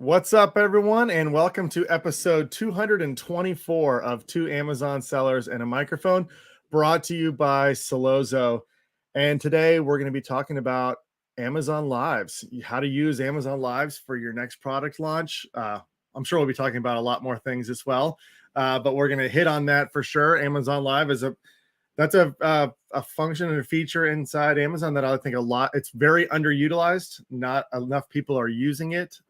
What's up, everyone, and welcome to episode 224 of Two Amazon Sellers and a Microphone, brought to you by Solozo. And today we're going to be talking about Amazon Lives, how to use Amazon Lives for your next product launch. I'm sure we'll be talking about a lot more things as well, but we're going to hit on that for sure. Amazon Live is a function and a feature inside Amazon that I think it's very underutilized. Not enough people are using it.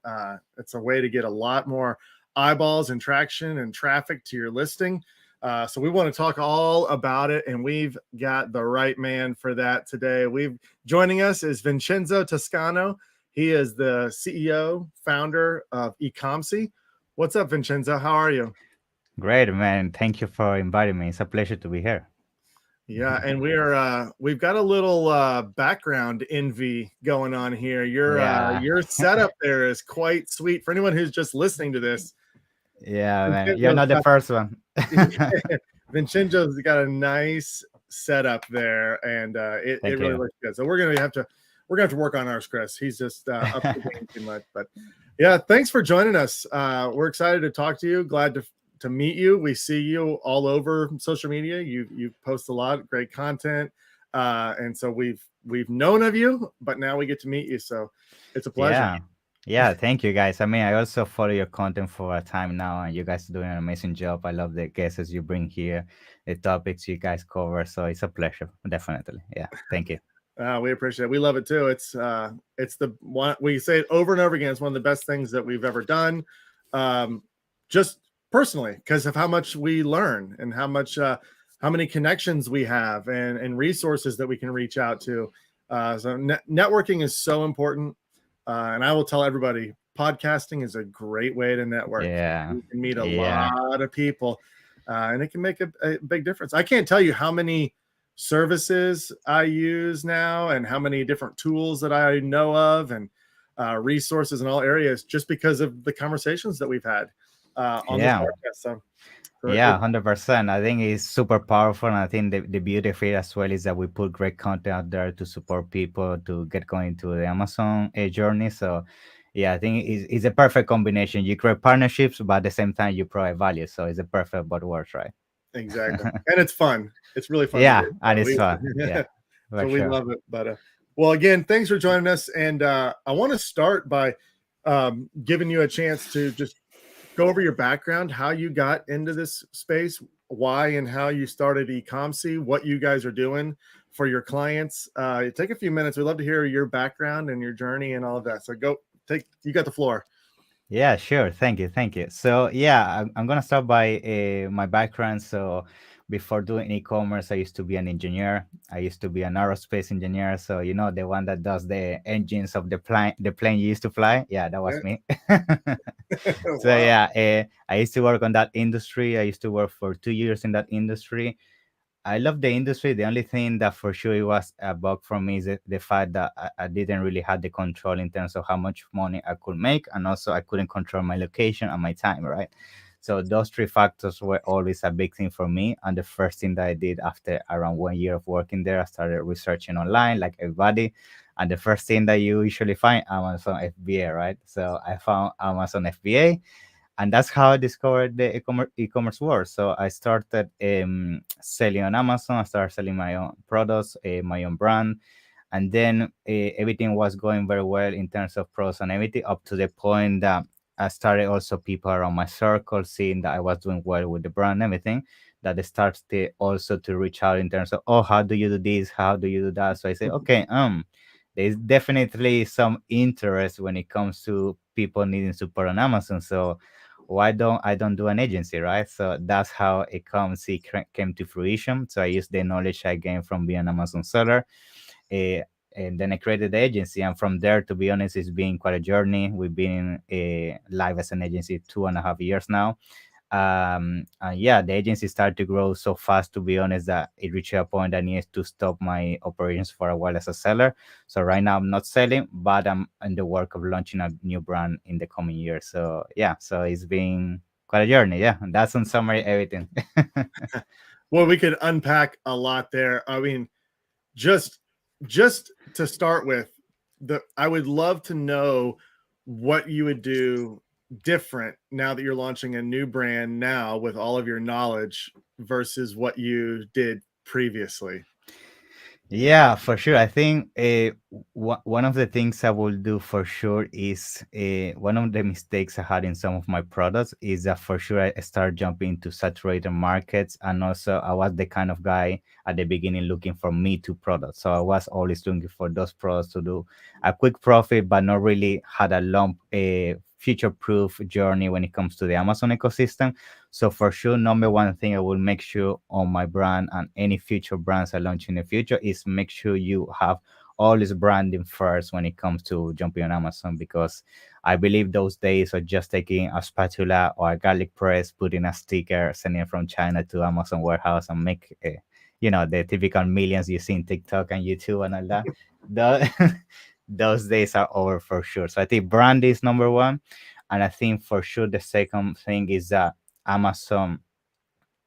It's a way to get a lot more eyeballs and traction and traffic to your listing. So we want to talk all about it, and we've got the right man for that today. Joining us is Vincenzo Toscano. He is the CEO, founder of Ecomcy. What's up, Vincenzo? How are you? Great, man. Thank you for inviting me. It's a pleasure to be here. Yeah, and we've got a little background envy going on here. Yeah. Your setup there is quite sweet. For anyone who's just listening to this, Yeah, man. You're Vincenzo's not the got, first one. Vincenzo's got a nice setup there, and it Thank really you. looks good. So we're gonna have to work on ours, Chris. He's just up to game too much. But yeah, thanks for joining us. We're excited to talk to you. Glad to meet you. We see you all over social media. You post a lot of great content, and so we've known of you, but now we get to meet you. So it's a pleasure. Yeah. Yeah, thank you guys. I mean, I also follow your content for a time now, and you guys are doing an amazing job. I love the guests you bring here, the topics you guys cover. So it's a pleasure, definitely. Yeah, thank you. We appreciate it. We love it too. It's the one we say it over and over again. It's one of the best things that we've ever done. Just personally, because of how much we learn and how many connections we have and resources that we can reach out to. So networking is so important. And I will tell everybody, podcasting is a great way to network. Yeah. You can meet a Yeah. lot of people, and it can make a big difference. I can't tell you how many services I use now and how many different tools that I know of and resources in all areas just because of the conversations that we've had on this Yeah. podcast. So Yeah, 100%. I think it's super powerful. And I think the beauty of it as well is that we put great content out there to support people to get going to the Amazon journey. So, yeah, I think it's a perfect combination. You create partnerships, but at the same time, you provide value. So, it's a perfect both worlds, right? exactly. And it's fun. It's really fun to Yeah, do. and it's fun. Yeah, So for we sure. love it. But well, again, thanks for joining us. And I want to start by giving you a chance to just go over your background, how you got into this space, why and how you started Ecomcy, what you guys are doing for your clients. Take a few minutes. We'd love to hear your background and your journey and all of that. So you got the floor. Yeah, sure. Thank you. Thank you. So, yeah, I'm going to start by my background. So, before doing e-commerce, I used to be an engineer. I used to be an aerospace engineer. So, the one that does the engines of the plane you used to fly. Yeah, that was me. So, Wow. yeah, I used to work on that industry. I used to work for 2 years in that industry. I love the industry. The only thing that for sure it was a bug for me is the fact that I didn't really have the control in terms of how much money I could make, and also I couldn't control my location and my time, right? So those three factors were always a big thing for me. And the first thing that I did after around 1 year of working there, I started researching online like everybody. And the first thing that you usually find Amazon FBA, right? So I found Amazon FBA, and that's how I discovered the e-commerce world. So I started selling on Amazon. I started selling my own products, my own brand, and then everything was going very well in terms of pros and everything, up to the point that I started also people around my circle seeing that I was doing well with the brand and everything. That they started also to reach out in terms of, oh, how do you do this? How do you do that? So I say, okay, there's definitely some interest when it comes to people needing support on Amazon. So why don't do an agency, right? So that's how came to fruition. So I used the knowledge I gained from being an Amazon seller, uh, and then I created the agency. And from there, to be honest, it's been quite a journey. We've been live as an agency 2.5 years now. And yeah, the agency started to grow so fast, to be honest, that it reached a point I needed to stop my operations for a while as a seller. So right now I'm not selling, but I'm in the work of launching a new brand in the coming years. So yeah, so it's been quite a journey. Yeah, and that's in summary everything. Well, we could unpack a lot there. I mean, just to start with, I would love to know what you would do different now that you're launching a new brand now with all of your knowledge versus what you did previously. Yeah, for sure. I think one of the things I will do for sure is one of the mistakes I had in some of my products is that for sure I start jumping into saturated markets, and also I was the kind of guy at the beginning looking for Me Too products. So I was always looking for those products to do a quick profit, but not really had a long future-proof journey when it comes to the Amazon ecosystem. So for sure, number one thing I will make sure on my brand and any future brands I launch in the future is make sure you have all this branding first when it comes to jumping on Amazon, because I believe those days of just taking a spatula or a garlic press, putting a sticker, sending it from China to Amazon warehouse and make the typical millions you see in TikTok and YouTube and all that. Tho- those days are over for sure. So I think brand is number one. And I think for sure the second thing is that Amazon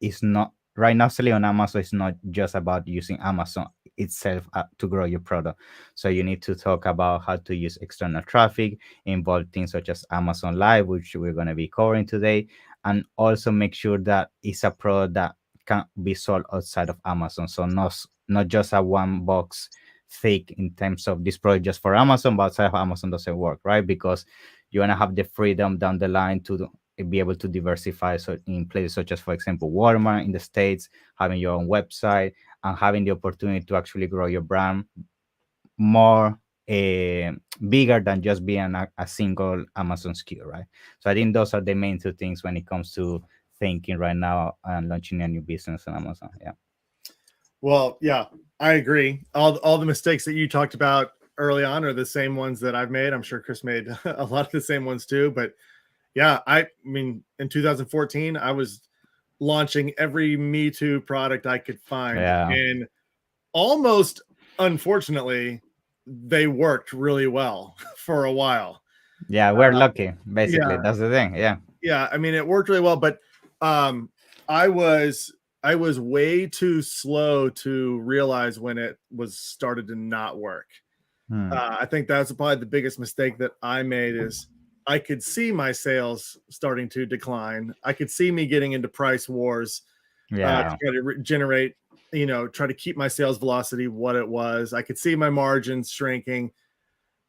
is not right now selling on Amazon is not just about using Amazon itself to grow your product. So you need to talk about how to use external traffic, involve things such as Amazon Live, which we're going to be covering today, and also make sure that it's a product that can be sold outside of Amazon. So not just a one box thick in terms of this product just for Amazon, but outside of Amazon doesn't work, right? Because you want to have the freedom down the line to be able to diversify, so in places such as, for example, Walmart in the States, having your own website and having the opportunity to actually grow your brand more bigger than just being a single Amazon SKU, right? So I think those are the main two things when it comes to thinking right now and launching a new business on Amazon. Yeah. Well, yeah, I agree. All the mistakes that you talked about early on are the same ones that I've made. I'm sure Chris made a lot of the same ones too. But yeah, I mean, in 2014, I was launching every Me Too product I could find, Yeah. and almost unfortunately, they worked really well for a while. Yeah, we're Uh, lucky. Basically, yeah, that's the thing. Yeah. yeah. I mean, it worked really well, but um, I was I was way too slow to realize when it was started to not work. Hmm. I think that's probably the biggest mistake that I made is I could see my sales starting to decline. I could see me getting into price wars to Yeah. try to generate, try to keep my sales velocity what it was. I could see my margins shrinking,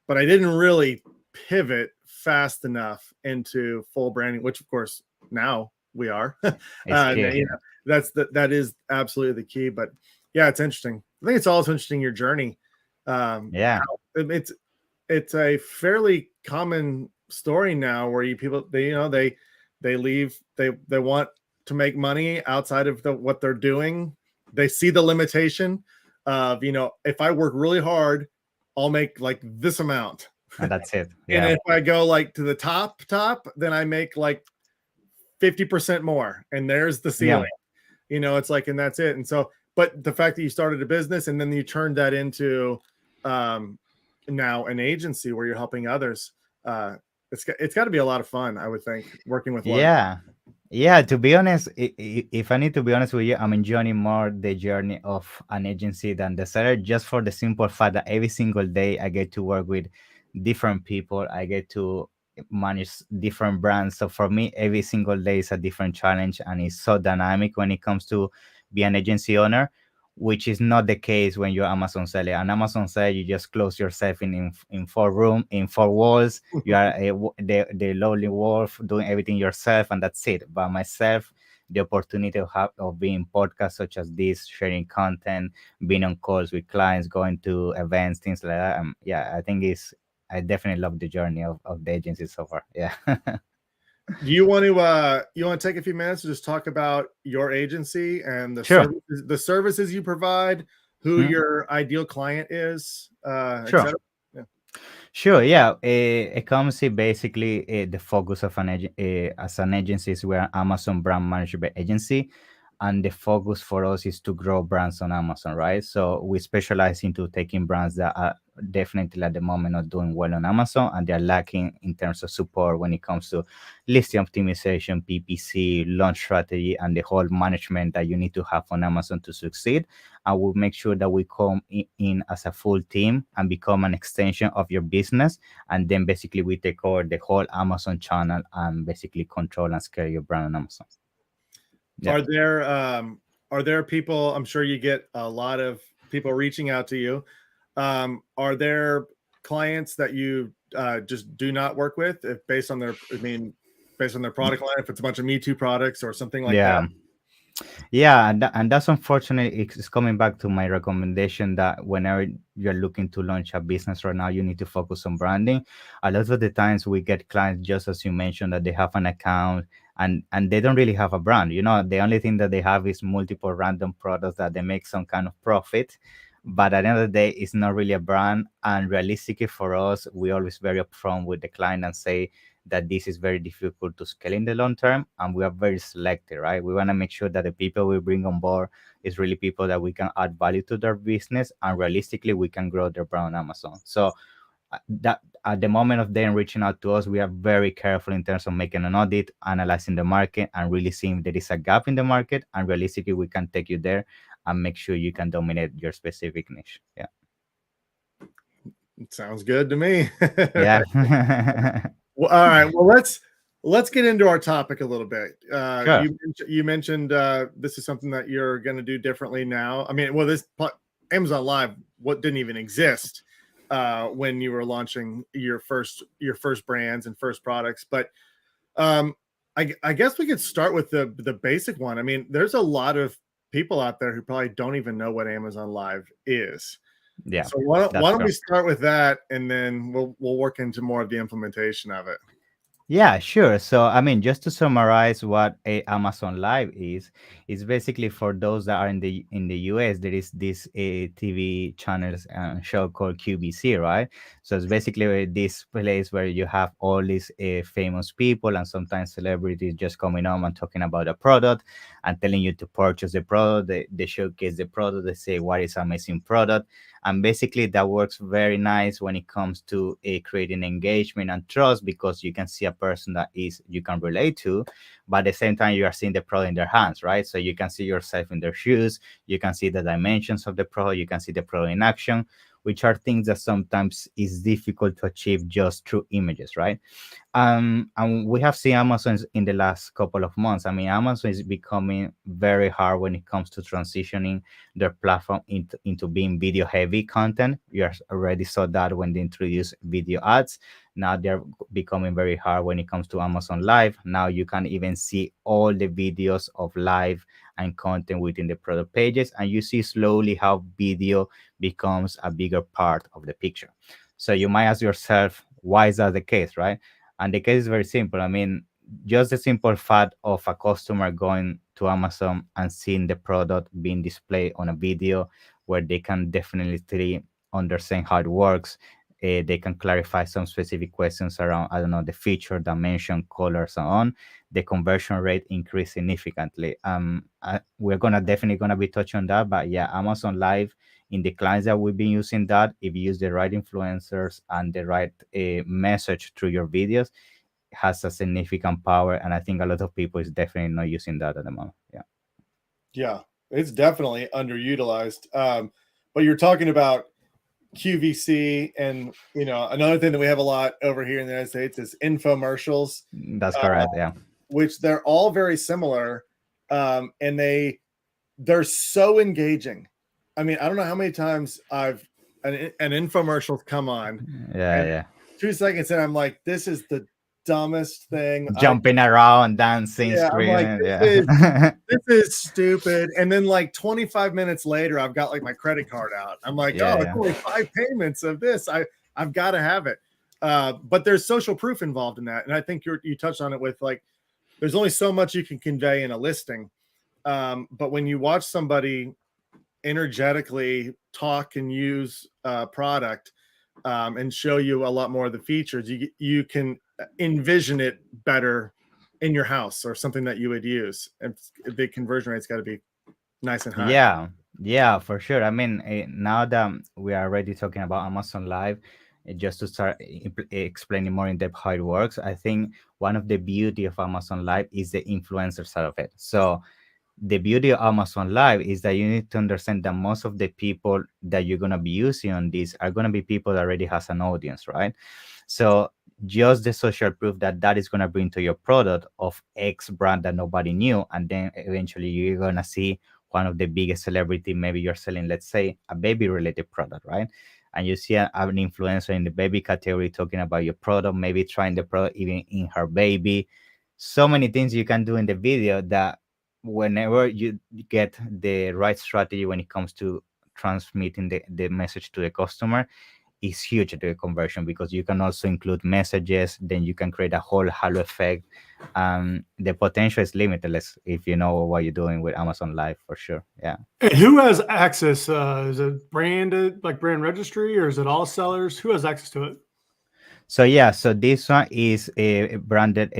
but I didn't really pivot fast enough into full branding, which of course now we are. It's key. That is absolutely the key. But yeah, it's interesting. I think it's also interesting your journey. Yeah. How it's a fairly common story now where people they leave, they want to make money outside of what they're doing. They see the limitation of, if I work really hard, I'll make like this amount. And that's it. And Yeah. if I go like to the top, then I make like 50% more. And there's the Yeah. ceiling. It's like, and that's it. And so, but the fact that you started a business and then you turned that into um, now an agency where you're helping others, it's got to be a lot of fun, I would think, working with one. Yeah. Yeah, to be honest, if I need to be honest with you, I'm enjoying more the journey of an agency than the seller, just for the simple fact that every single day I get to work with different people. I get to manage different brands. So for me, every single day is a different challenge, and it's so dynamic when it comes to be an agency owner, which is not the case when you're Amazon seller. An Amazon seller, you just close yourself in in four walls. You are the lonely wolf doing everything yourself, and that's it. But myself, the opportunity of being podcasts such as this, sharing content, being on calls with clients, going to events, things like that. Yeah, I think I definitely love the journey of the agency so far. Yeah. Do you want to take a few minutes to just talk about your agency and Sure. the services you provide, who Hmm. your ideal client is, Sure. etc. Yeah. Sure, yeah. A Ecomcy basically the focus of as an agency is we're an Amazon brand management agency, and the focus for us is to grow brands on Amazon, right? So we specialize into taking brands that definitely at the moment not doing well on Amazon, and they're lacking in terms of support when it comes to listing optimization, PPC, launch strategy, and the whole management that you need to have on Amazon to succeed. And we'll make sure that we come in as a full team and become an extension of your business. And then basically we take over the whole Amazon channel and basically control and scale your brand on Amazon. Yeah. Are there people, I'm sure you get a lot of people reaching out to you. Are there clients that you just do not work with if based on their product line, if it's a bunch of Me Too products or something like that? Yeah. Yeah, and that's unfortunate. It's coming back to my recommendation that whenever you're looking to launch a business right now, you need to focus on branding. A lot of the times we get clients, just as you mentioned, that they have an account and they don't really have a brand. The only thing that they have is multiple random products that they make some kind of profit. But at the end of the day, it's not really a brand. And realistically for us, we always very upfront with the client and say that this is very difficult to scale in the long term, and we are very selective, right? We want to make sure that the people we bring on board is really people that we can add value to their business, and realistically we can grow their brand on Amazon. So that at the moment of them reaching out to us, we are very careful in terms of making an audit, analyzing the market, and really seeing if there is a gap in the market, and realistically we can take you there and make sure you can dominate your specific niche. Yeah. It sounds good to me. Yeah. Well, all right. Well, let's get into our topic a little bit. Sure. You mentioned this is something that you're going to do differently now. I mean, well, Amazon Live didn't even exist when you were launching your first brands and first products. But I guess we could start with the basic one. I mean, there's a lot of people out there who probably don't even know what Amazon Live is. Yeah. So why don't we start with that, and then we'll work into more of the implementation of it. Yeah, sure. So, I mean, just to summarize what a Amazon Live is basically for those that are in the US. There is this TV channels show called QVC, right? So it's basically this place where you have all these famous people and sometimes celebrities just coming on and talking about a product and telling you to purchase the product. They showcase the product. They say what is amazing product, and basically that works very nice when it comes to creating engagement and trust, because you can see a person that is you can relate to, but at the same time you are seeing the product in their hands, right? So you can see yourself in their shoes, you can see the dimensions of the product, you can see the product in action, which are things that sometimes is difficult to achieve just through images, right? And we have seen Amazon in the last couple of months. I mean, Amazon is becoming very hard when it comes to transitioning their platform into being video heavy content. You already saw that when they introduced video ads. Now they're becoming very hard when it comes to Amazon Live. Now you can even see all the videos of live and content within the product pages, and you see slowly how video becomes a bigger part of the picture. So you might ask yourself, why is that the case, right? And the case is very simple. I mean, just the simple fact of a customer going to Amazon and seeing the product being displayed on a video where they can definitely understand how it works. They can clarify some specific questions around, I don't know, the feature, dimension, color, so on. The conversion rate increased significantly. We're definitely gonna be touching on that, but yeah, Amazon Live, in the clients that we've been using, that if you use the right influencers and the right message through your videos, has a significant power. And I think a lot of people is definitely not using that at the moment. Yeah, it's definitely underutilized. But you're talking about QVC, and another thing that we have a lot over here in the United States is infomercials. That's correct. Yeah. Which they're all very similar, and they're so engaging. I mean, I don't know how many times an infomercial come on. Yeah. 2 seconds in, I'm like, this is the dumbest thing. Jumping around, dancing, yeah, screaming. I'm like, this is stupid. And then like 25 minutes later, I've got like my credit card out. I'm like, it's only 5 payments of this. I've got to have it. But there's social proof involved in that. And I think you touched on it with like, there's only so much you can convey in a listing. But when you watch somebody energetically talk and use a product and show you a lot more of the features, you can envision it better in your house or something that you would use. And the conversion rate's got to be nice and high. Yeah, for sure. I mean, now that we are already talking about Amazon Live, just to start explaining more in depth how it works, I think one of the beauty of Amazon Live is the influencer side of it. So the beauty of Amazon Live is that you need to understand that most of the people that you're gonna be using on this are gonna be people that already has an audience, right? So just the social proof that that is gonna bring to your product of X brand that nobody knew, and then eventually you're gonna see one of the biggest celebrity. Maybe you're selling, let's say, a baby related product, right? And you see an influencer in the baby category talking about your product, maybe trying the product even in her baby. So many things you can do in the video that whenever you get the right strategy when it comes to transmitting the message to the customer, is huge at the conversion, because you can also include messages, then you can create a whole halo effect. The potential is limitless if you know what you're doing with Amazon Live, for sure. Yeah. And who has access? Is it branded, like brand registry, or is it all sellers? Who has access to it? So yeah, so this one is a branded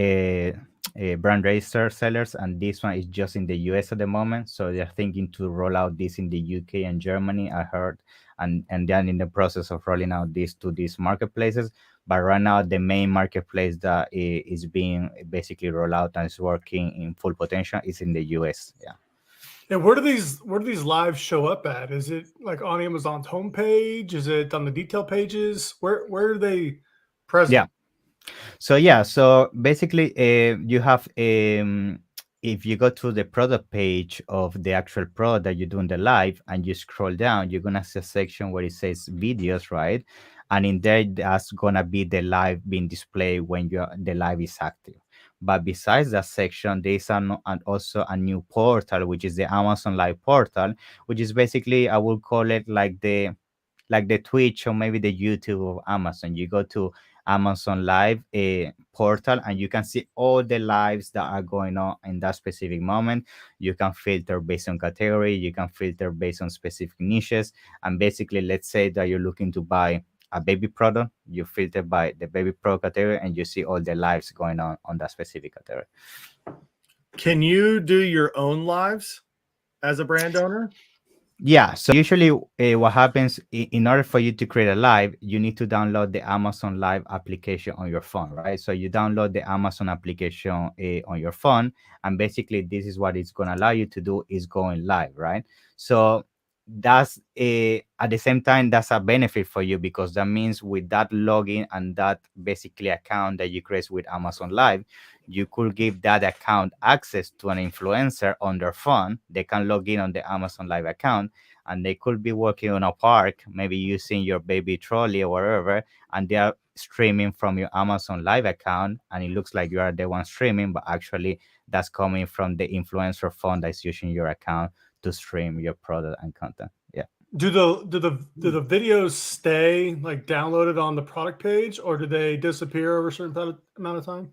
a brand register sellers, and this one is just in the US at the moment. So they're thinking to roll out this in the UK and Germany, I heard, and then in the process of rolling out this to these marketplaces. But right now, the main marketplace that is being basically rolled out and is working in full potential is in the US. Yeah. And where do these lives show up at? Is it like on Amazon's homepage? Is it on the detail pages? Where are they Yeah. present? So yeah, so basically, you have if you go to the product page of the actual product that you're doing the live, and you scroll down, you're gonna see a section where it says videos, right? And in there, that's gonna be the live being displayed when the live is active. But besides that section, there's and also a new portal, which is the Amazon Live portal, which is basically, I will call it like the Twitch or maybe the YouTube of Amazon. You go to Amazon Live portal, and you can see all the lives that are going on in that specific moment. You can filter based on category, you can filter based on specific niches, and basically, let's say that you're looking to buy a baby product, you filter by the baby product category, and you see all the lives going on that specific category. Can you do your own lives as a brand owner? Yeah, so usually what happens in order for you to create a live, you need to download the Amazon Live application on your phone, right? So you download the Amazon application on your phone, and basically this is what it's going to allow you to do, is going live, right? So that's at the same time, that's a benefit for you, because that means with that login and that basically account that you create with Amazon Live, you could give that account access to an influencer on their phone. They can log in on the Amazon Live account, and they could be working on a park, maybe using your baby trolley or whatever, and they are streaming from your Amazon Live account, and it looks like you are the one streaming, but actually that's coming from the influencer phone that's using your account to stream your product and content. Yeah. Do the videos stay like downloaded on the product page, or do they disappear over a certain amount of time?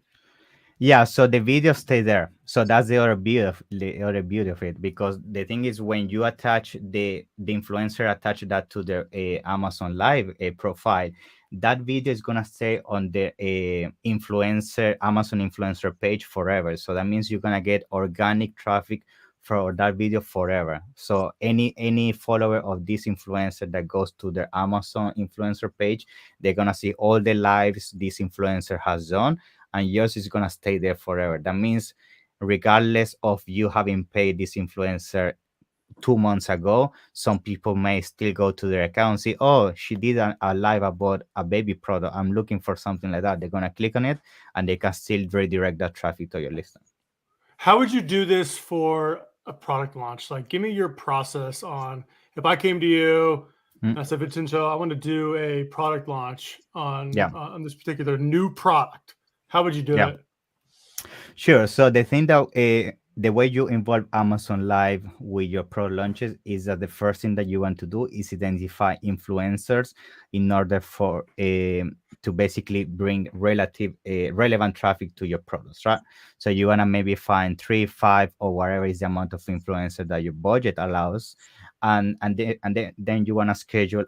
Yeah, so the video stay there. So that's the other beauty of it, because the thing is, when you attach the influencer attach that to their Amazon Live profile, that video is gonna stay on the influencer Amazon influencer page forever. So that means you're gonna get organic traffic for that video forever. So any follower of this influencer that goes to their Amazon influencer page, they're gonna see all the lives this influencer has done, and yours is gonna stay there forever. That means, regardless of you having paid this influencer 2 months ago, some people may still go to their account and see, oh, she did a live about a baby product. I'm looking for something like that. They're gonna click on it, and they can still redirect that traffic to your listing. How would you do this for a product launch? Like, give me your process on if I came to you Mm, and I said, Vincenzo, I want to do a product launch yeah, on this particular new product. How would you do yeah. it? Sure. So the thing that the way you involve Amazon Live with your pro launches is that the first thing that you want to do is identify influencers in order for to basically bring relevant traffic to your products, right? So you wanna maybe find three, five, or whatever is the amount of influencer that your budget allows, and then you wanna schedule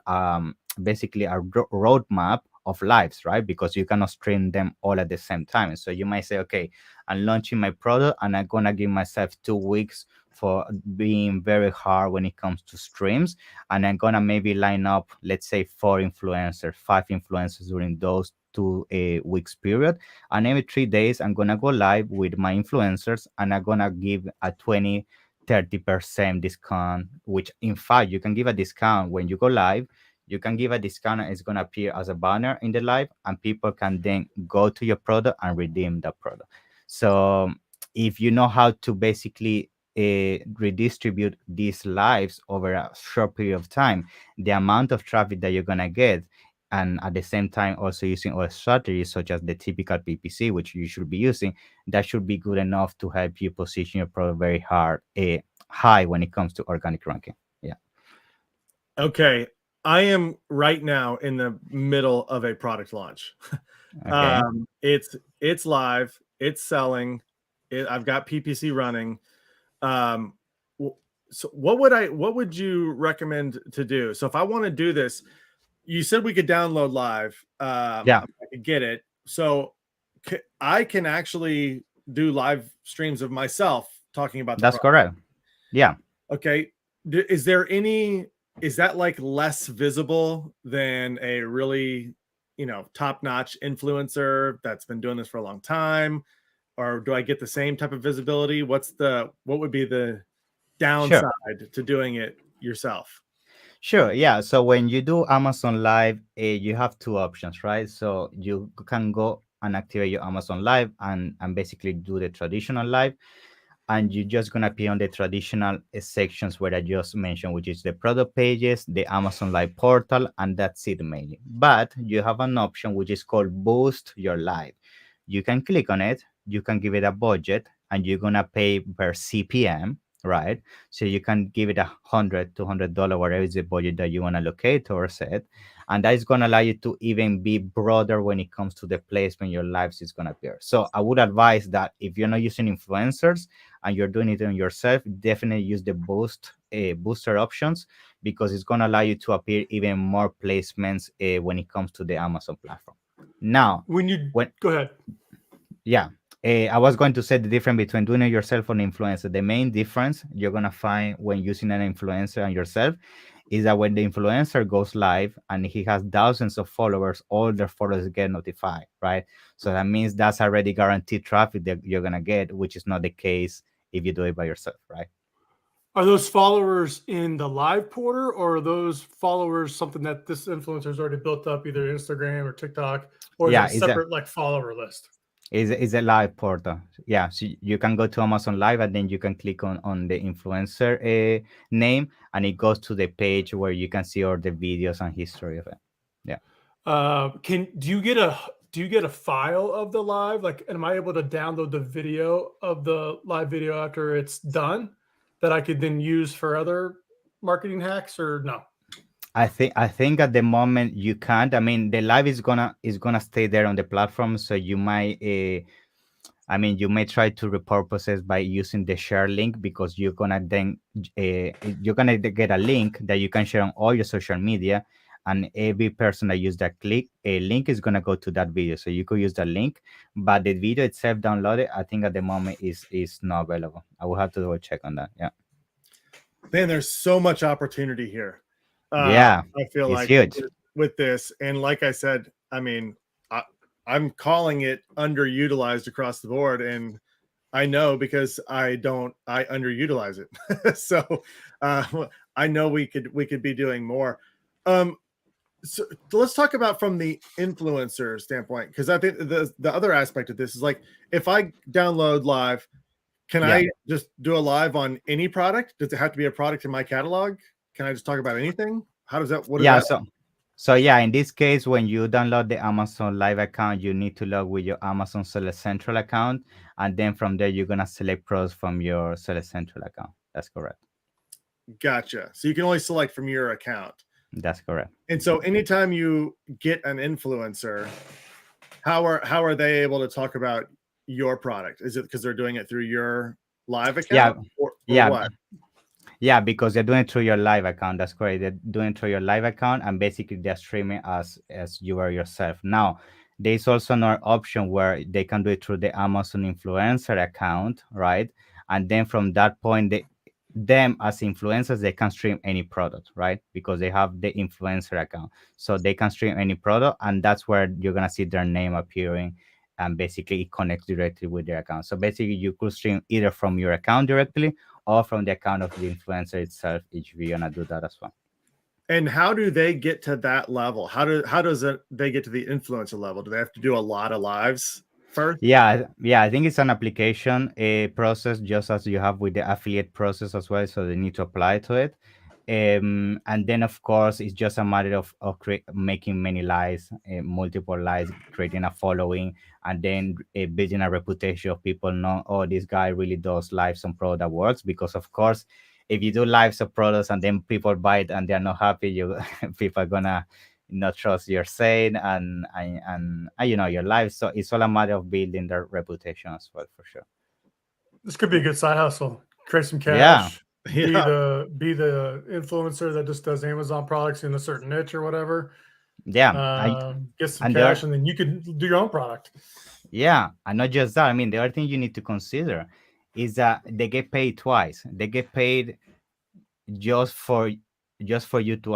basically a roadmap of lives, right? Because you cannot stream them all at the same time. So you might say, okay, I'm launching my product and I'm gonna give myself 2 weeks for being very hard when it comes to streams, and I'm gonna maybe line up, let's say, 4 influencers, 5 influencers during those 2 weeks period, and every 3 days I'm gonna go live with my influencers, and I'm gonna give a 20-30% discount, which in fact you can give a discount when you go live. You can give a discount and it's going to appear as a banner in the live, and people can then go to your product and redeem that product. So if you know how to basically redistribute these lives over a short period of time, the amount of traffic that you're going to get, and at the same time also using other strategies such as the typical PPC, which you should be using, that should be good enough to help you position your product very high when it comes to organic ranking. Yeah. Okay. I am right now in the middle of a product launch. Okay. It's live, it's selling, I've got PPC running. So what would you recommend to do? So if I want to do this, you said we could download live. Yeah. I could get it. So I can actually do live streams of myself talking about That's correct. Yeah. Okay. Is that like less visible than a really, top-notch influencer that's been doing this for a long time? Or do I get the same type of visibility? What would be the downside to doing it yourself? Sure. Yeah. So when you do Amazon Live, you have 2 options, right? So you can go and activate your Amazon Live and basically do the traditional live, and you're just gonna be on the traditional sections where I just mentioned, which is the product pages, the Amazon Live portal, and that's it mainly. But you have an option which is called Boost Your Live. You can click on it, you can give it a budget, and you're gonna pay per CPM, right? So you can give it $100, $200, whatever is the budget that you want to allocate or set, and that is going to allow you to even be broader when it comes to the placement your lives is going to appear. So I would advise that if you're not using influencers and you're doing it on yourself, definitely use the booster options, because it's going to allow you to appear even more placements when it comes to the Amazon platform. Now, Go ahead. Yeah. I was going to say the difference between doing it yourself and influencer. The main difference you're going to find when using an influencer and yourself is that when the influencer goes live and he has thousands of followers, all their followers get notified, right? So that means that's already guaranteed traffic that you're going to get, which is not the case if you do it by yourself, right? Are those followers in the live portal, or are those followers something that this influencer's already built up, either Instagram or TikTok, or is it a separate like follower list? Is a live portal. Yeah, so you can go to Amazon Live and then you can click on the influencer name, and it goes to the page where you can see all the videos and history of it. Yeah. Do you get a file of the live? Like, am I able to download the video of the live video after it's done that I could then use for other marketing hacks, or no? I think at the moment you can't. I mean, the live is gonna stay there on the platform, so you might. You may try to repurpose it by using the share link, because you're gonna get a link that you can share on all your social media, and every person that use that link is gonna go to that video. So you could use the link, but the video itself downloaded, I think at the moment is not available. I will have to double check on that. Yeah. Man, there's so much opportunity here. Yeah, I feel it's like huge with this, and like I said, I'm calling it underutilized across the board, and I know because I underutilize it. So I know we could be doing more. So let's talk about from the influencer standpoint, because I think the other aspect of this is like, if I download live, can I just do a live on any product? Does it have to be a product in my catalog? Can I just talk about anything? How does that? So in this case, when you download the Amazon Live account, you need to log with your Amazon Seller Central account, and then from there you're gonna select products from your Seller Central account. That's correct. Gotcha. So you can only select from your account. That's correct. And so anytime you get an influencer, how are they able to talk about your product? Is it because they're doing it through your live account? Or what? Yeah, because they're doing it through your live account. That's correct. They're doing it through your live account, and basically they're streaming as you are yourself. Now, there's also another option where they can do it through the Amazon influencer account, right? And then from that point, them as influencers, they can stream any product, right? Because they have the influencer account, so they can stream any product, and that's where you're gonna see their name appearing, and basically it connects directly with their account. So basically, you could stream either from your account directly or from the account of the influencer itself if you wanna do that as well. And how do they get to that level? How does it they get to the influencer level? Do they have to do a lot of lives first? Yeah, I think it's an application a process just as you have with the affiliate process as well. So they need to apply to it. And then of course it's just a matter of making many lives, multiple lives, creating a following, and then building a reputation of people know, oh, this guy really does lives on product that works. Because of course, if you do lives of products and then people buy it and they're not happy, you people are gonna not trust your saying and your life. So it's all a matter of building their reputation as well, for sure. This could be a good side hustle. Create some Yeah, cash. Yeah. Be the influencer that just does Amazon products in a certain niche or whatever. yeah, Get some and cash, there, and then you can do your own product. yeah, and not just that. I mean, the other thing you need to consider is that they get paid twice. They get paid just for just for you to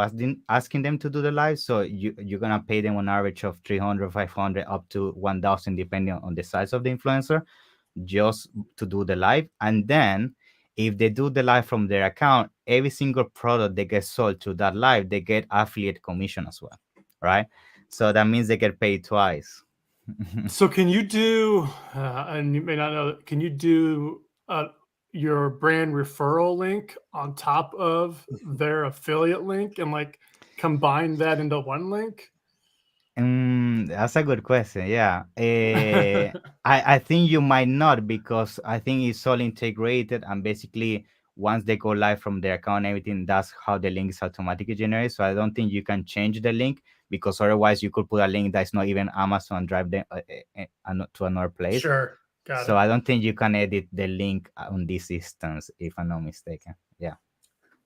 asking them to do the live. So you're gonna pay them on average of 300, 500, up to 1,000, depending on the size of the influencer, just to do the live. And then if they do the live from their account, every single product they get sold to that live, they get affiliate commission as well, right? So that means they get paid twice. So can you do, and you may not know, can you do your brand referral link on top of their affiliate link and like combine that into one link? That's a good question. Yeah. I think you might not, because I think it's all integrated, and basically once they go live from their account, everything, that's how the link is automatically generated. So I don't think you can change the link, because otherwise you could put a link that's not even Amazon, drive them to another place. Sure. Got So it. I don't think you can edit the link on this instance, if I'm not mistaken. Yeah.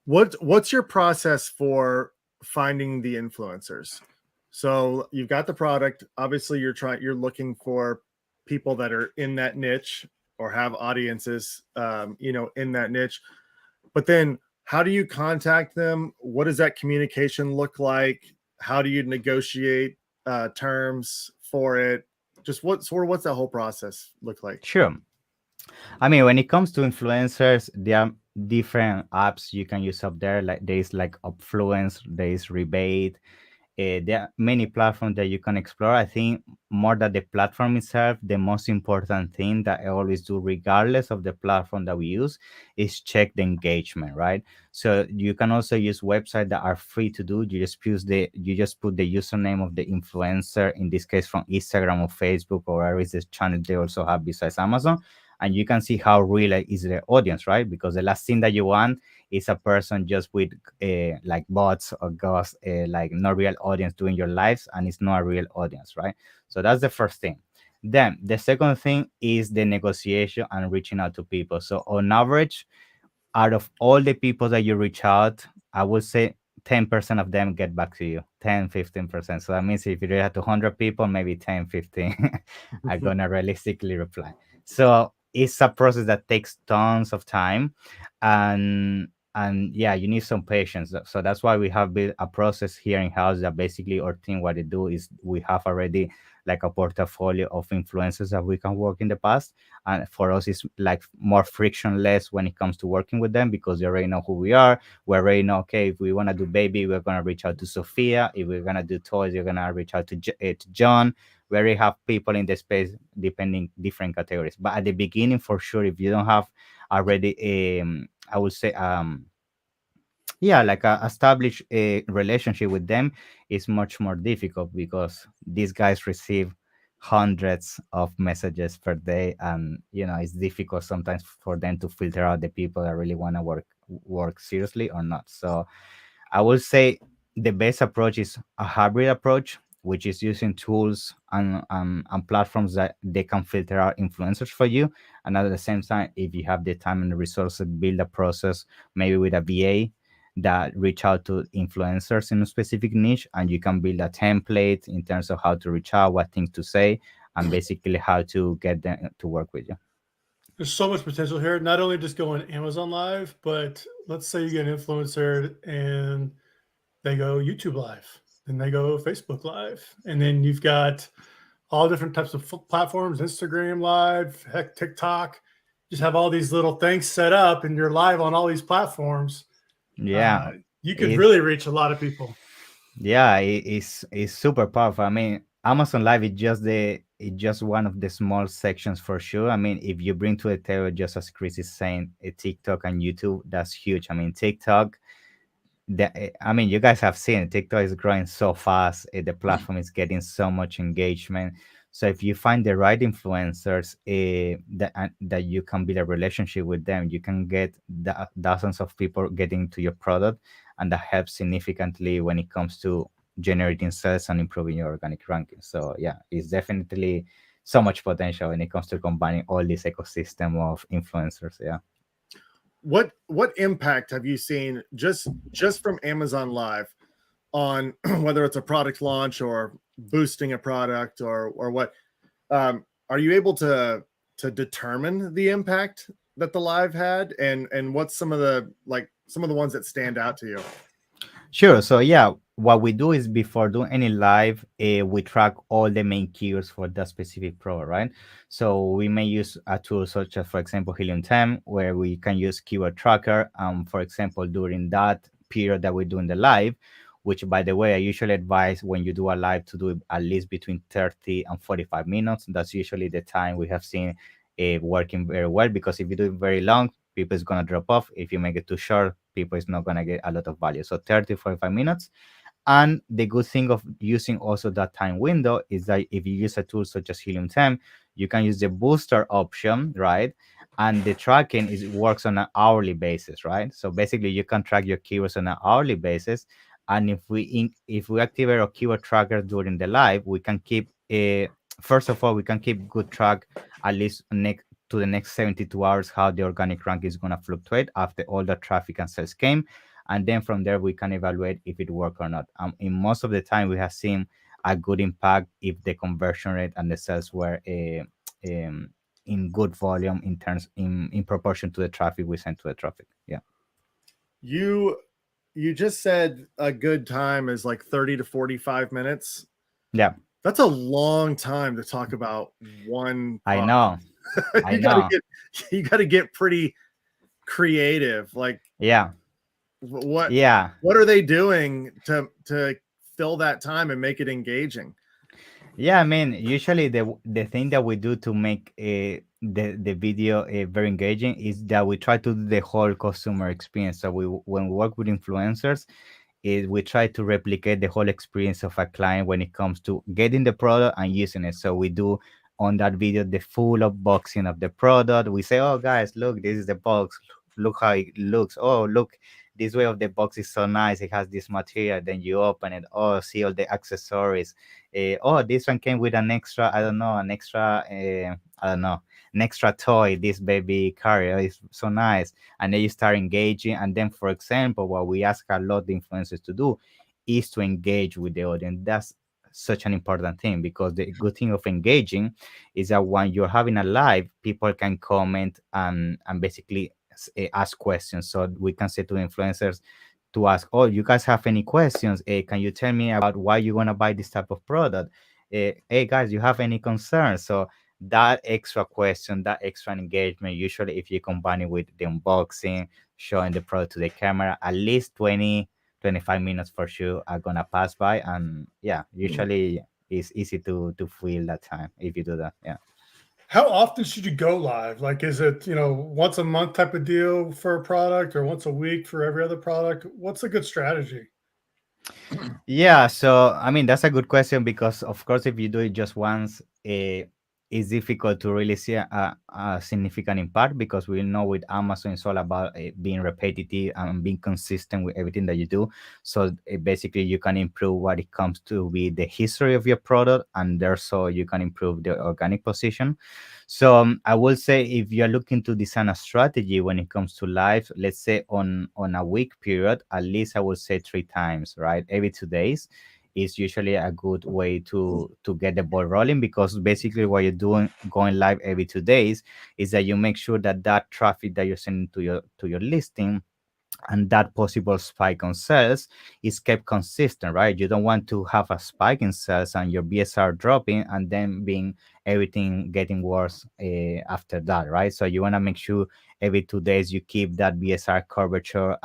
What's your process for finding the influencers? So you've got the product. Obviously, you're looking for people that are in that niche or have audiences, in that niche. But then, how do you contact them? What does that communication look like? How do you negotiate terms for it? Just what's that whole process look like? Sure. I mean, when it comes to influencers, there are different apps you can use up there. Like there's like Upfluence, there's Rebate. There are many platforms that you can explore. I think more than the platform itself, the most important thing that I always do, regardless of the platform that we use, is check the engagement, right? So you can also use websites that are free to do. You just put the username of the influencer, in this case from Instagram or Facebook or whatever is the channel they also have besides Amazon, and you can see how real is the audience, right? Because the last thing that you want is a person just with like bots or ghosts, like not real audience doing your lives, and it's not a real audience, right? So that's the first thing. Then the second thing is the negotiation and reaching out to people. So on average, out of all the people that you reach out, I would say 10% of them get back to you, 10-15%. So that means if you have 200 people, maybe 10, 15 are gonna realistically reply. So it's a process that takes tons of time, and yeah, you need some patience. So that's why we have built a process here in house that basically our team, what they do is we have already like a portfolio of influencers that we can work in the past, and for us it's like more frictionless when it comes to working with them, because they already know who we are. We already know, okay, if we want to do baby, we're going to reach out to Sophia. If we're going to do toys, we're going to reach out to John. We already have people in the space depending different categories. But at the beginning, for sure, if you don't have already I would say yeah, like a established a relationship with them, is much more difficult, because these guys receive hundreds of messages per day, and it's difficult sometimes for them to filter out the people that really want to work seriously or not. So I would say the best approach is a hybrid approach. which is using tools and platforms that they can filter out influencers for you. And at the same time, if you have the time and the resources, build a process maybe with a VA that reach out to influencers in a specific niche, and you can build a template in terms of how to reach out, what things to say, and basically how to get them to work with you. There's so much potential here. Not only just going Amazon Live, but let's say you get an influencer and they go YouTube Live, then they go Facebook Live, and then you've got all different types of platforms, Instagram Live, heck, TikTok. Just have all these little things set up, and you're live on all these platforms. Yeah, You could it, really reach a lot of people. yeah, it's super powerful. I mean, Amazon Live is just one of the small sections for sure. I mean, if you bring to the table, just as Chris is saying, TikTok and YouTube, that's huge. I mean, TikTok, I mean, you guys have seen it. TikTok is growing so fast. The platform is getting so much engagement. So if you find the right influencers, that you can build a relationship with them, you can get dozens of people getting to your product, and that helps significantly when it comes to generating sales and improving your organic ranking. So yeah, it's definitely so much potential when it comes to combining all this ecosystem of influencers. Yeah. What impact have you seen just from Amazon Live on whether it's a product launch or boosting a product or what? Are you able to determine the impact that the live had, and what's some of the ones that stand out to you? Sure. So yeah, what we do is before doing any live, we track all the main keywords for that specific pro, right? So we may use a tool such as, for example, Helium 10, where we can use keyword tracker. For example, during that period that we're doing the live, which by the way, I usually advise when you do a live to do it at least between 30 and 45 minutes. That's usually the time we have seen it working very well, because if you do it very long, people is going to drop off. If you make it too short, people is not going to get a lot of value. So 30, 45 minutes. And the good thing of using also that time window is that if you use a tool such as Helium 10, you can use the booster option, right? And the tracking works on an hourly basis, right? So basically you can track your keywords on an hourly basis. And if we activate our keyword tracker during the live, we can keep first of all, we can keep good track at least to the next 72 hours how the organic rank is going to fluctuate after all the traffic and sales came. And then from there we can evaluate if it worked or not. In most of the time we have seen a good impact if the conversion rate and the sales were in good volume in proportion to the traffic we sent to the traffic. Yeah. You just said a good time is like 30 to 45 minutes. Yeah. That's a long time to talk about one product. I know. You gotta get pretty creative. Like, yeah. What are they doing to fill that time and make it engaging? Yeah, I mean, usually the thing that we do to make the video very engaging is that we try to do the whole customer experience. So when we work with influencers, we try to replicate the whole experience of a client when it comes to getting the product and using it. So we do on that video the full unboxing of the product. We say, oh guys, look, this is the box. Look how it looks. Oh, look, this way of the box is so nice. It has this material. Then you open it. Oh, see all the accessories. Oh, this one came with an extra, an extra toy. This baby carrier is so nice. And then you start engaging. And then, for example, what we ask a lot of influencers to do is to engage with the audience. That's such an important thing, because the good thing of engaging is that when you're having a live, people can comment and basically ask questions. So we can say to influencers to ask, oh, you guys have any questions? Can you tell me about why you want to buy this type of product? Hey guys, you have any concerns? So that extra question, that extra engagement, usually if you combine it with the unboxing, showing the product to the camera, at least 20 25 minutes for sure are gonna pass by. And yeah, usually it's easy to fill that time if you do that. Yeah. How often should you go live? Like, is it, once a month type of deal for a product, or once a week for every other product? What's a good strategy? Yeah, so I mean that's a good question, because of course if you do it just once, it's difficult to really see a significant impact, because we know with Amazon it's all about being repetitive and being consistent with everything that you do. So basically you can improve what it comes to be the history of your product, and therefore you can improve the organic position. So I will say, if you're looking to design a strategy when it comes to live, let's say on a week period, at least I would say 3 times, right? Every 2 days is usually a good way to get the ball rolling, because basically what you're doing going live every 2 days is that you make sure that that traffic that you're sending to your listing, and that possible spike on sales, is kept consistent, right? You don't want to have a spike in sales and your BSR dropping, and then being everything getting worse after that, right? So you want to make sure every 2 days you keep that BSR curvature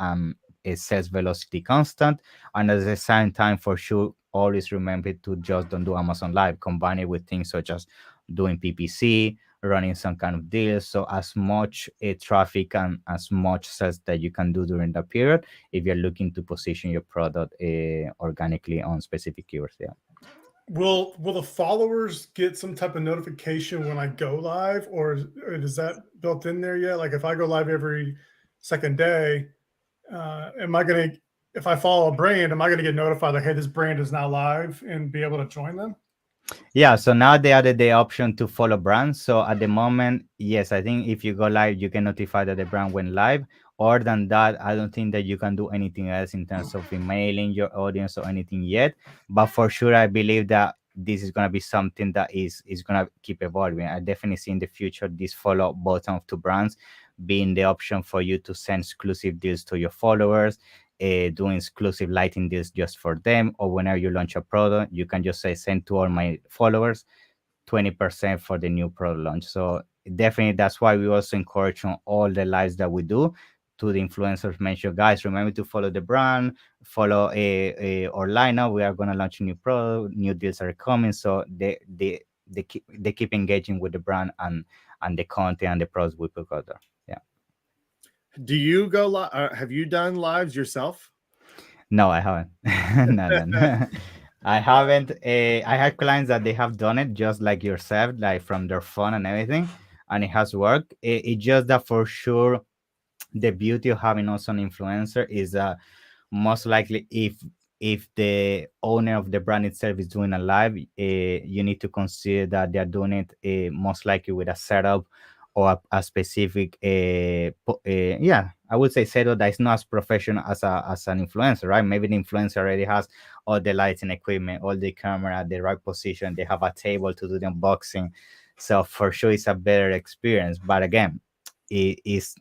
sales velocity constant, and at the same time, for sure, always remember to just don't do Amazon Live. Combine it with things such as doing PPC, running some kind of deals. So as much traffic and as much sales that you can do during that period, if you're looking to position your product organically on specific keywords. Yeah. Will the followers get some type of notification when I go live, or is that built in there yet? Like if I go live every second day, am I gonna, if I follow a brand, am I gonna get notified like, hey, this brand is now live, and be able to join them? Yeah, so now they added the option to follow brands. So at the moment, yes, I think if you go live, you can notify that the brand went live. Other than that, I don't think that you can do anything else in terms of emailing your audience or anything yet. But for sure, I believe that this is gonna be something that is gonna keep evolving. I definitely see in the future this follow button of two brands being the option for you to send exclusive deals to your followers, doing exclusive lighting deals just for them, or whenever you launch a product, you can just say send to all my followers 20% for the new product launch. So definitely that's why we also encourage on all the lives that we do to the influencers, mention, guys, remember to follow the brand, follow our lineup. We are going to launch a new product, new deals are coming. So they keep engaging with the brand and the content and the products we put out there. Yeah. Do you go live? Have you done lives yourself? No, I haven't. No. I haven't. I had clients that they have done it just like yourself, like from their phone and everything, and it has worked. It's just that for sure, the beauty of having also an influencer is that most likely if the owner of the brand itself is doing a live, you need to consider that they're doing it most likely with a setup or a specific yeah, I would say setup that is not as professional as an influencer, right? Maybe the influencer already has all the lighting equipment, all the camera at the right position, they have a table to do the unboxing, so for sure it's a better experience. But again, it is,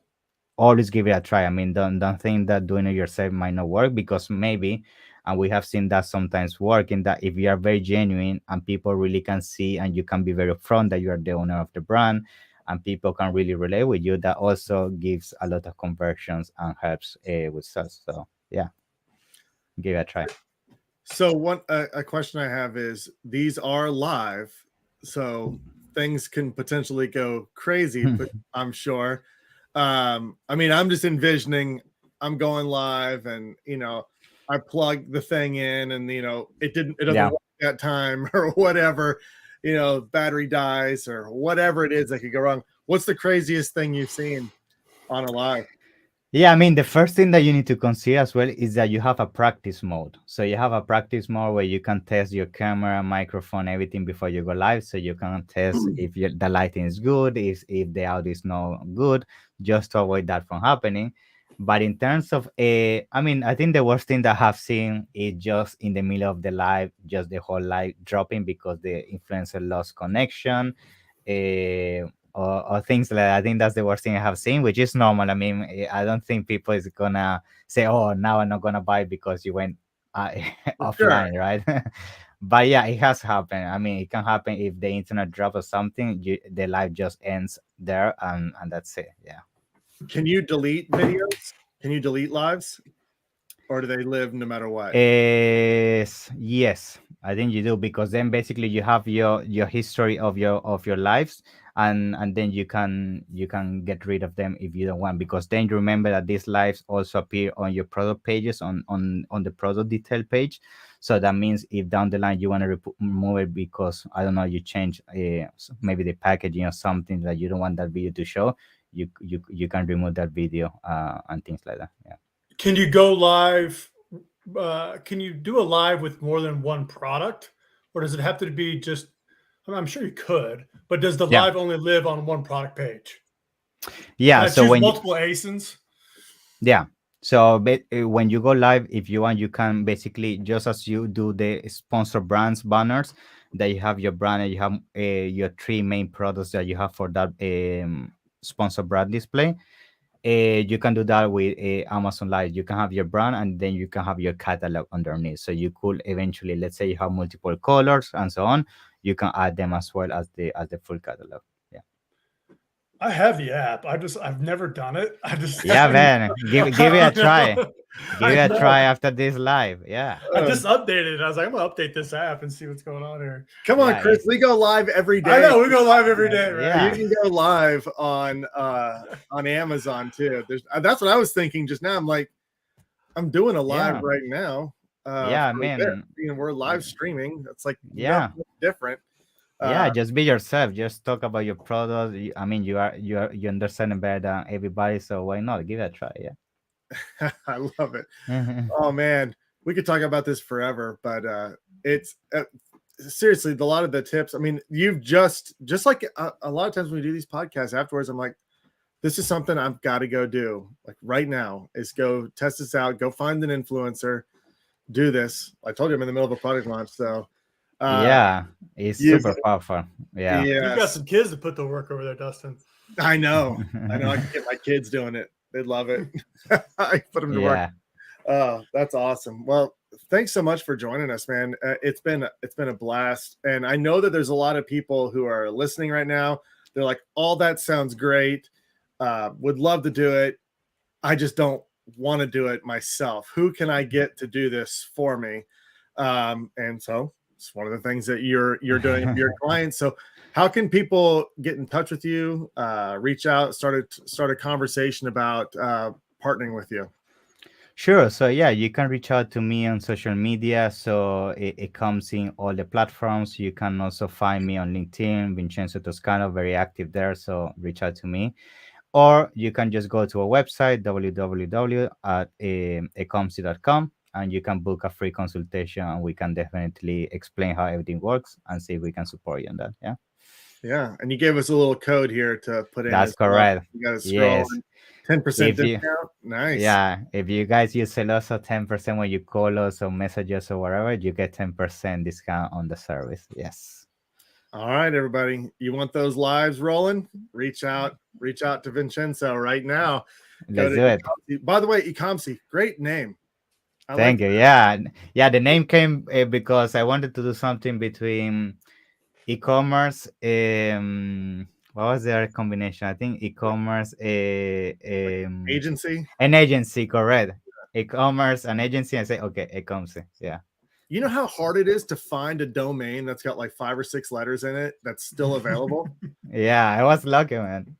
always give it a try. I mean, don't think that doing it yourself might not work, because maybe, and we have seen that sometimes work, in that if you are very genuine and people really can see and you can be very upfront that you are the owner of the brand and people can really relate with you, that also gives a lot of conversions and helps with sales. So yeah, give it a try. So one a question I have is, these are live, so things can potentially go crazy, but I'm sure. I mean, I'm just envisioning I'm going live and I plug the thing in and it doesn't Yeah. work that time or whatever, battery dies or whatever it is that could go wrong. What's the craziest thing you've seen on a live? Yeah, I mean, the first thing that you need to consider as well is that you have a practice mode. So you have a practice mode where you can test your camera, microphone, everything before you go live. So you can test if the lighting is good, if the audio is not good, just to avoid that from happening. But in terms of, I mean, I think the worst thing that I have seen is just in the middle of the live, just the whole live dropping because the influencer lost connection. Or things like that. I think that's the worst thing I have seen, which is normal. I mean, I don't think people is gonna say, "Oh, now I'm not gonna buy because you went Sure. offline," right? But yeah, it has happened. I mean, it can happen if the internet drops or something. The live just ends there, and that's it. Yeah. Can you delete videos? Can you delete lives? Or do they live no matter what? Yes, I think you do, because then basically you have your history of your lives, and then you can get rid of them if you don't want, because then you remember that these lives also appear on your product pages on the product detail page. So that means if down the line you want to remove it because I don't know, you change maybe the packaging or something that you don't want that video to show, you can remove that video and things like that. Yeah. Can you go live? Can you do a live with more than one product, or does it have to be just? I'm sure you could, but does the Yeah. live only live on one product page? Yeah. Can I So choose when multiple ASINs? yeah. So when you go live, if you want, you can basically, just as you do the sponsor brands banners, that you have your brand and you have your three main products that you have for that sponsor brand display. You can do that with Amazon Live. You can have your brand and then you can have your catalog underneath. So you could eventually, let's say you have multiple colors and so on, you can add them as well as the full catalog. Yeah. I have the app. I've never done it. I just Yeah, man. Give it a try. Give it a know. try after this live. Yeah. I just updated it. I was like, I'm gonna update this app and see what's going on here. Come on, Yeah, Chris. We go live every day. I know we go live every day, right? Yeah. You can go live on Amazon too. That's what I was thinking just now. I'm like, I'm doing a live Yeah. right now. Yeah, for man. this. You know, we're live streaming. It's like Yeah. nothing different. Yeah, just be yourself. Just talk about your product. I mean, you understand it better than everybody, so why not give it a try? Yeah. I love it. Oh man, we could talk about this forever, but it's seriously a lot of the tips. I mean, you've just like a lot of times when we do these podcasts afterwards, I'm like, this is something I've got to go do. Like right now, is go test this out. Go find an influencer. Do this. I told you I'm in the middle of a product launch, so Yeah, it's super powerful. Yeah. You got yes, some kids to put to work over there, Dustin. I know. I can get my kids doing it. They'd love it. I put them to work. Yeah. Oh, that's awesome. Well, thanks so much for joining us, man. It's been a blast, and I know that there's a lot of people who are listening right now. They're like, "All that sounds great. Would love to do it. I just don't want to do it myself. Who can I get to do this for me?" And so it's one of the things that you're doing for your clients. So how can people get in touch with you, reach out, start a conversation about partnering with you? Sure. So yeah, you can reach out to me on social media. So it comes in all the platforms. You can also find me on LinkedIn, Vincenzo Toscano, very active there. So reach out to me. Or you can just go to our website, www.ecomsi.com, and you can book a free consultation, and we can definitely explain how everything works and see if we can support you on that. Yeah. Yeah. And you gave us a little code here to put in. That's correct. You got to scroll. Yes. 10% If you- discount. Nice. Yeah. If you guys use Celoso, 10% when you call us or message us or whatever, you get 10% discount on the service. Yes. All right, everybody. You want those lives rolling? Reach out to Vincenzo right now. Let's do it. Ecomsi. By the way, Ecomsi, great name. Thank you. Yeah. Yeah. The name came because I wanted to do something between e-commerce. What was their combination? I think e-commerce, Agency. an agency, correct? E-commerce, an agency. I say, okay, e-commerce. Yeah. You know how hard it is to find a domain that's got like 5 or 6 letters in it that's still available? Yeah, I was lucky, man.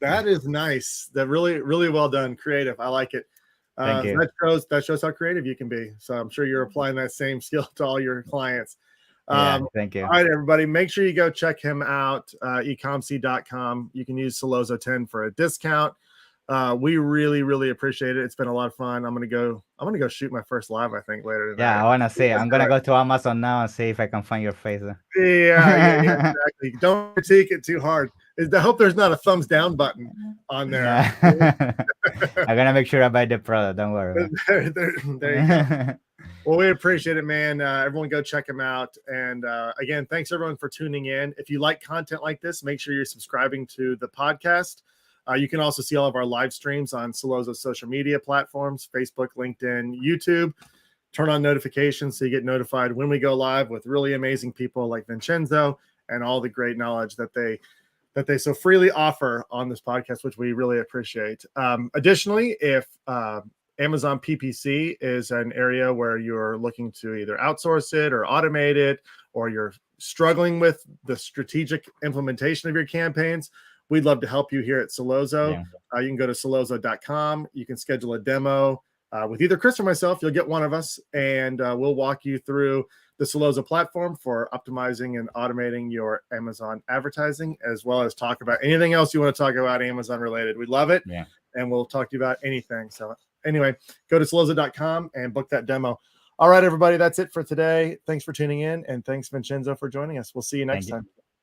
That is nice. That really, really well done. Creative. I like it. Thank you. That shows how creative you can be. So I'm sure you're applying that same skill to all your clients. Yeah, thank you. All right, everybody, make sure you go check him out, ecomsi.com. You can use Celoso 10 for a discount. We really, really appreciate it. It's been a lot of fun. I'm gonna go shoot my first live, I think, later today. Yeah, I wanna see. I'm gonna go to Amazon now and see if I can find your face. Yeah, exactly. Don't critique it too hard. I hope there's not a thumbs down button on there. Yeah. I'm gonna make sure I buy the product. Don't worry. There you go. Well, we appreciate it, man. Everyone go check him out. And again, thanks everyone for tuning in. If you like content like this, make sure you're subscribing to the podcast. You can also see all of our live streams on Celoso's social media platforms, Facebook, LinkedIn, YouTube. Turn on notifications so you get notified when we go live with really amazing people like Vincenzo and all the great knowledge that they so freely offer on this podcast, which we really appreciate. Additionally, if Amazon PPC is an area where you're looking to either outsource it or automate it, or you're struggling with the strategic implementation of your campaigns. We'd love to help you here at Solozo. Yeah. You can go to solozo.com. You can schedule a demo with either Chris or myself. You'll get one of us, and we'll walk you through the Solozo platform for optimizing and automating your Amazon advertising, as well as talk about anything else you want to talk about Amazon related. We love it. Yeah. And we'll talk to you about anything. So anyway, go to solozo.com and book that demo. All right, everybody, that's it for today. Thanks for tuning in, and thanks, Vincenzo, for joining us. We'll see you next time.